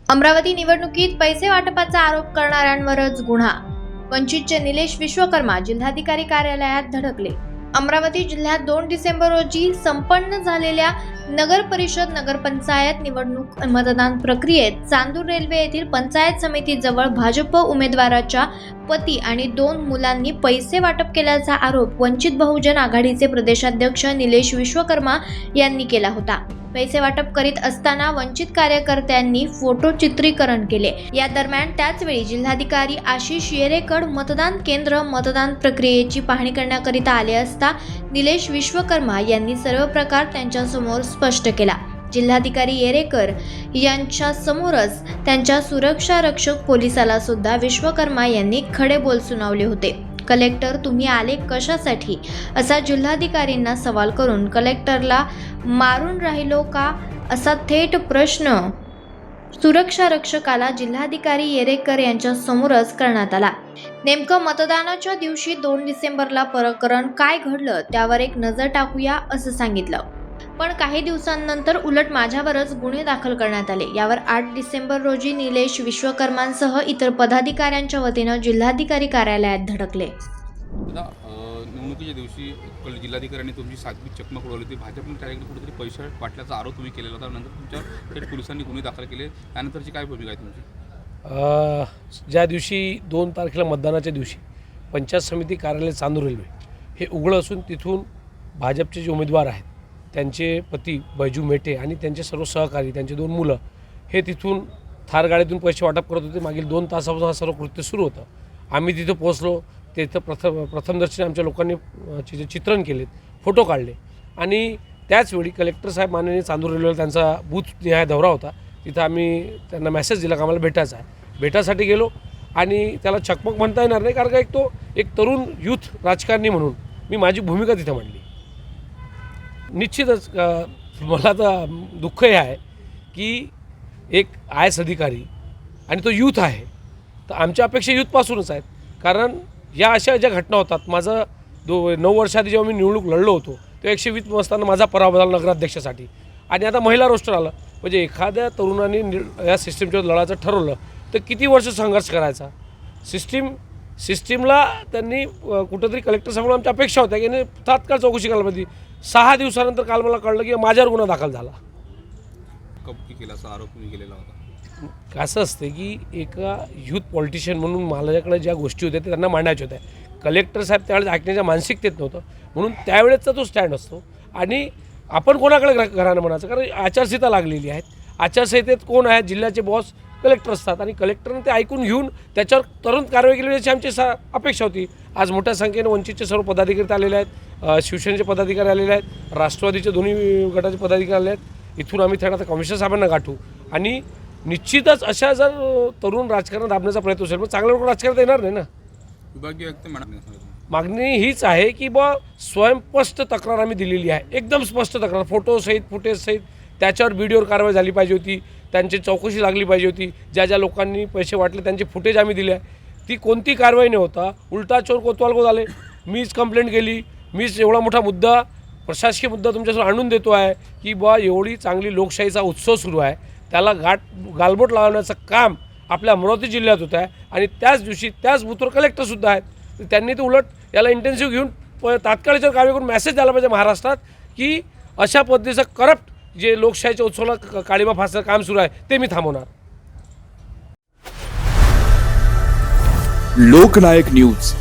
अमरावती निवडणुकीत पैसे वाटपाचा आरोप करणाऱ्यांवरच गुन्हा. वंचितचे निलेश विश्वकर्मा जिल्हाधिकारी कार्यालयात धडकले. अमरावती जिल्ह्यात 2 डिसेंबर रोजी संपन्न झालेल्या नगर परिषद नगरपंचायत निवडणूक मतदान प्रक्रियेत चांदूर रेल्वे येथील पंचायत समितीजवळ भाजप उमेदवाराच्या पती आणि 2 मुलांनी पैसे वाटप केल्याचा आरोप वंचित बहुजन आघाडीचे प्रदेशाध्यक्ष निलेश विश्वकर्मा यांनी केला होता. पैसे वाटप करीत असताना वंचित कार्यकर्त्यांनी फोटो चित्रीकरण केले. या दरम्यान त्याचवेळी जिल्हाधिकारी आशिष येरेकर मतदान केंद्र मतदान प्रक्रियेची पाहणी करण्याकरिता आले असता निलेश विश्वकर्मा यांनी सर्व प्रकार त्यांच्या समोर स्पष्ट केला. जिल्हाधिकारी येरेकर यांच्या समोरच त्यांच्या सुरक्षा रक्षक पोलिसाला सुद्धा विश्वकर्मा यांनी खडे बोल सुनावले होते. कलेक्टर तुम्ही आले कशासाठी असा जिल्हाधिकारींना सवाल करून कलेक्टरला मारून राहिलो का असा थेट प्रश्न सुरक्षा रक्षकाला जिल्हाधिकारी येरेकर यांच्या समोरच करण्यात आला. नेमकं मतदानाच्या दिवशी 2 डिसेंबरला प्रकरण काय घडलं त्यावर एक नजर टाकूया असं सांगितलं. पण काही दिवसांनंतर उलट माझ्यावरच गुन्हे दाखल करण्यात आले. यावर 8 डिसेंबर रोजी निलेश विश्वकर्मांसह इतर पदाधिकाऱ्यांच्या वतीनं जिल्हाधिकारी कार्यालयात धडकले. निवडणुकीच्या दिवशी जिल्हाधिकाऱ्यांनी तुमची सातवी चकमक उडवली होती. भाजपने त्याच्याकडे कुठेतरी पैसे वाटल्याचा आरोप तुम्ही केलेला होता. नंतर तुमच्या थेट पोलिसांनी गुन्हे दाखल केले. त्यानंतरची काय भूमिका आहे तुमची? ज्या दिवशी 2 तारखेला मतदानाच्या दिवशी पंचायत समिती कार्यालय चांदूर रेल्वे हे उघडं असून तिथून भाजपचे जे उमेदवार आहेत त्यांचे पती बैजू मेटे आणि त्यांचे सर्व सहकारी त्यांचे 2 मुलं हे तिथून थार गाडीतून पैसे वाटप करत होते. मागील 2 तासापासून हा सर्व कृत्य सुरू होतं. आम्ही तिथं पोहोचलो. तिथं प्रथमदर्शनी आमच्या लोकांनी चित्रण केलेत, फोटो काढले आणि त्याचवेळी कलेक्टर साहेब माननीय चांदूर रेल्वेला त्यांचा बूथ निहाय दौरा होता. तिथं आम्ही त्यांना मेसेज दिला की आम्हाला भेटायचं आहे. भेटासाठी गेलो आणि त्याला चकमक म्हणता येणार नाही कारण का एक तरुण यूथ राजकारणी म्हणून मी माझी भूमिका तिथं मांडली. निश्चितच मला तर दुःख हे आहे की एक IAS अधिकारी आणि तो यूथ आहे. तर आमच्या अपेक्षा यूथपासूनच आहेत कारण या अशा ज्या घटना होतात. माझं 9 वर्षाआधी जेव्हा मी निवडणूक लढलो होतो तेव्हा 120 असताना माझा पराभव झाला नगराध्यक्षासाठी आणि आता महिला रोस्टर आलं. म्हणजे एखाद्या तरुणाने या सिस्टीमच्या लढायचं ठरवलं तर किती वर्ष संघर्ष करायचा. सिस्टीमला त्यांनी कुठंतरी कलेक्टर समोर आमच्या अपेक्षा होत्या की तात्काळ चौकशी करायला पाहिजे. 6 दिवसानंतर काल मला कळलं की माझ्यावर गुन्हा दाखल झाला. कबकी केल्याचा आरोप तुम्ही केलेला होता. असं असते की एका यूथ पॉलिटिशियन म्हणून माझ्याकडे ज्या गोष्टी होत्या त्या त्यांना मांडायच्या होत्या. कलेक्टर साहेब त्यावेळेस ऐकण्याच्या मानसिकतेत नव्हतं म्हणून त्यावेळेसचा तो स्टँड असतो. आणि आपण कोणाकडे घरानं म्हणायचं कारण आचारसंहिता लागलेली आहे. आचारसंहितेत कोण आहे? जिल्ह्याचे बॉस कलेक्टर असतात आणि कलेक्टरने ते ऐकून घेऊन त्याच्यावर तुरंत कारवाई केली याची आमची अपेक्षा होती. आज मोठ्या संख्येने वंचितचे सर्व पदाधिकारी आलेले आहेत, शिवसेनेचे पदाधिकारी आलेले आहेत, राष्ट्रवादीचे दोन्ही गटाचे पदाधिकारी आले आहेत. इथून आम्ही थेट आता कमिशनर साहेबांना गाठू आणि निश्चितच अशा जर तरुण राजकारण दाबण्याचा प्रयत्न असेल मग चांगल्या लोक राजकारणात येणार नाही ना. विभागीय मागणी हीच आहे की स्वयंस्पष्ट तक्रार आम्ही दिलेली आहे. एकदम स्पष्ट तक्रार फोटोसहित फुटेजसहित त्याच्यावर व्हिडिओवर कारवाई झाली पाहिजे होती. त्यांची चौकशी लागली पाहिजे होती. ज्या लोकांनी पैसे वाटले त्यांचे फुटेज आम्ही दिले आहे. ती कोणती कारवाई न होता उलटा चोर कोतवाल झाले. मीच कंप्लेंट केली. मीच एवढा मोठा मुद्दा प्रशासकीय मुद्दा तुमच्यासमोर आणून देतो आहे की एवढी चांगली लोकशाहीचा उत्सव सुरू आहे त्याला गालबोट लावण्याचं काम आपल्या अमरावती जिल्ह्यात होत आहे आणि त्याच दिवशी त्याच बूथवर कलेक्टरसुद्धा आहेत. त्यांनी तर उलट याला इंटेन्सिव्ह घेऊन तात्काळच्या कारवाई करून मेसेज द्यायला पाहिजे महाराष्ट्रात की अशा पद्धतीचं करप्ट जे लोकशाहीच्या उत्सवाला काळीमा फासण्याचं काम सुरू आहे ते मी थांबवणार. लोकनायक न्यूज